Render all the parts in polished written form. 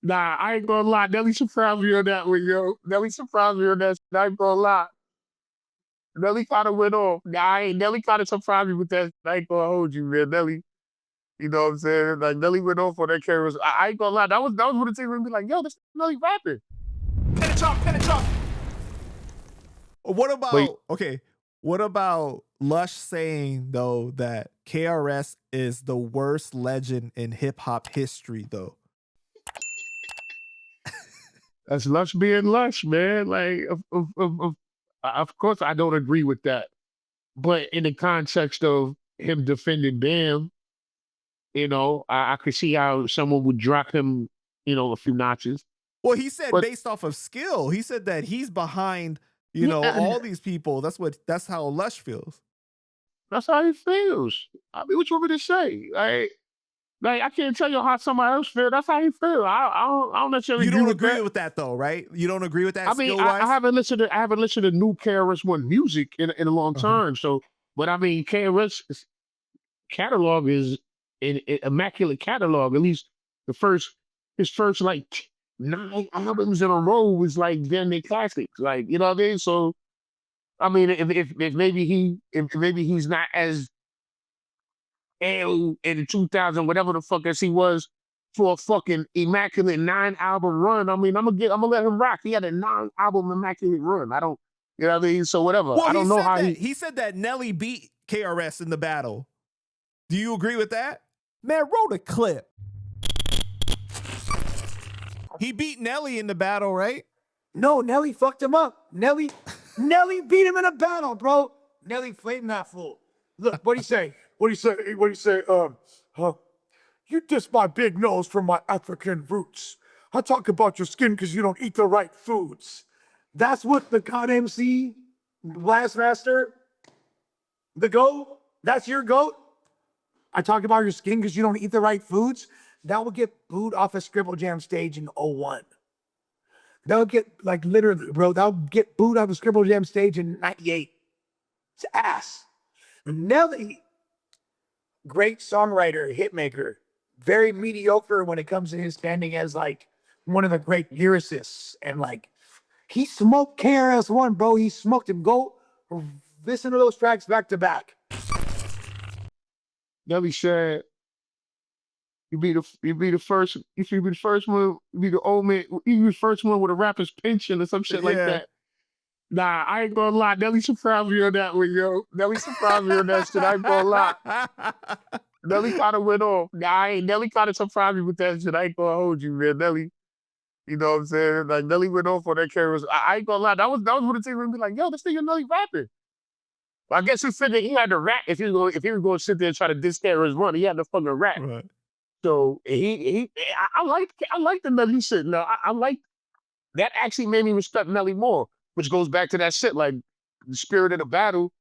Nah, I ain't gonna lie. Nelly surprised me on that one, yo. Nelly surprised me on that shit. I ain't gonna lie. Nelly kind of went off. Nah, I ain't. Nelly kind of surprised me with that. I ain't gonna hold you, man. Nelly, you know what I'm saying? Like, Nelly went off on that KRS. I ain't gonna lie. That was one of the things where we be like, yo, this Nelly rapping. Pin it up. What But about okay? What about Lush saying though that KRS is the worst legend in hip hop history though? that's Lush being Lush, man. Like, of course, I don't agree with that. But in the context of him defending Bam, I could see how someone would drop him, a few notches. Well, he said But based off of skill. He said that he's behind, yeah, all these people. That's how Lush feels. that's how he feels. I mean, what you want me to say? Like I can't tell you how somebody else feels. That's how he feels. I don't necessarily You agree don't with agree that. with that though, right? You don't agree with I that mean, skill I wise? haven't listened to new KRS-One music in a long Uh-huh. time. So, but I mean, KRS catalog is an immaculate catalog. At least the first his first like 9 albums in a row was like then they classics. Like, you know what I mean? So I mean, if maybe he's not as ill in the 2000 whatever the fuck as he was for a fucking immaculate 9 album run. I mean, I'm gonna let him rock. He had a 9 album immaculate run. I don't, you know what I mean? So whatever. Well, I don't know how he. he said that Nelly beat KRS in the battle. Do you agree with that? Man, roll the clip. He beat Nelly in the battle, right? No, Nelly fucked him up. Nelly beat him in a battle, bro. Nelly flamed that fool. Look, what'd he say? What'd he say? What'd he say? You diss my big nose from my African roots. I talk about your skin because you don't eat the right foods. That's what the God MC, Blastmaster, the GOAT, that's your GOAT? I talk about your skin because you don't eat the right foods? That will get booed off a Scribble Jam stage in '01. That'll get, like, literally, bro, that'll get booed off a Scribble Jam stage in '98. It's ass. Nelly, great songwriter, hitmaker, very mediocre when it comes to his standing as like one of the great lyricists. And like he smoked KRS-One, bro. He smoked him. Go listen to those tracks back to back. Nelly said, you should be the first one, you be the old man, you be the first one with a rapper's pension or some shit like Yeah. that. Nah, I ain't gonna lie. Nelly surprised me on that one, yo. Nelly surprised me on that shit. I ain't gonna lie. Nelly kind of went off. Nah, I ain't. Nelly kind of surprised me with that shit. I ain't gonna hold you, man. Nelly, you know what I'm saying? Like, Nelly went off on that KRS. I ain't gonna lie. That was one of the things where we be like, yo, this nigga Nelly rapping. But I guess he figured he had to rap if he was going to sit there and try to diss KRS-One. He had to fucking rap. Right. So I like the Nelly shit. No, I like that. Actually made me respect Nelly more, which goes back to that shit like the spirit of the battle.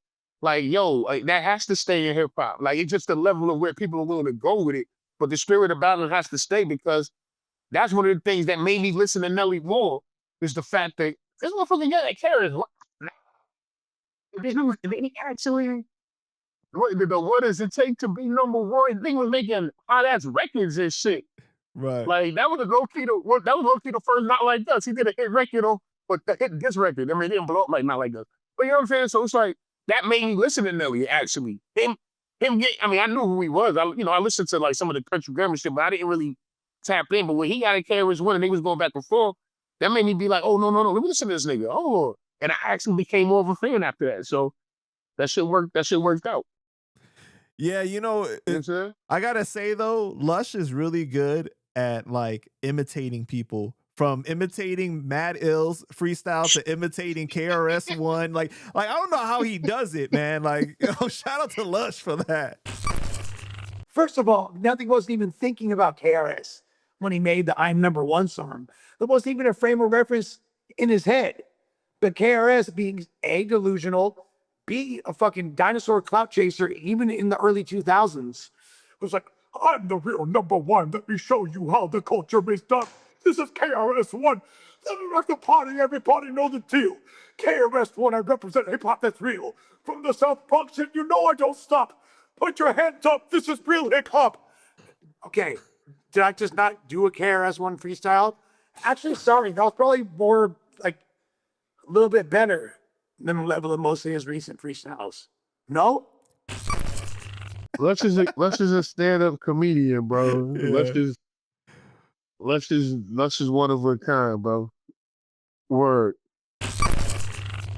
Like, yo, like, that has to stay in hip hop. Like, it's just the level of where people are willing to go with it. But the spirit of battle has to stay because that's one of the things that made me listen to Nelly more is the fact that this motherfucker got that carries. He actually, what does it take to be number one? He was making hot ass records and shit. Right. Like that was low key the first Not Like Us. He did a hit record on, but the hit this record. I mean, he didn't blow up like Not Like Us. But you know what I'm saying? So it's like that made me listen to Nelly. Actually, I mean, I knew who he was. I listened to like some of the country grammar shit, but I didn't really tap in. But when he got a KRS-One and they was going back and forth, that made me be like, oh no, let me listen to this nigga. Oh, and I actually became more of a fan after that. So that shit worked. That shit worked out. Yeah, You know what I'm saying? I gotta say though, Lush is really good at like imitating people. From imitating Mad Ill's freestyle to imitating KRS-One. Like I don't know how he does it, man. Like, shout out to Lush for that. First of all, nothing wasn't even thinking about KRS when he made the I'm Number One song. There wasn't even a frame of reference in his head. But KRS being A, delusional, B, a fucking dinosaur clout chaser, even in the early 2000s, was like, I'm the real number one. Let me show you how the culture is done. This is KRS-One. Let me rock the party. Everybody know the deal. KRS-One, I represent hip-hop that's real. From the South Bronx, and you know I don't stop. Put your hands up. This is real hip-hop. Okay, did I just not do a KRS-One freestyle? Actually, sorry, that was probably more like a little bit better than the level of most of his recent freestyles. No? Lush is a stand-up comedian, bro. Lush is one of a kind, bro. Word.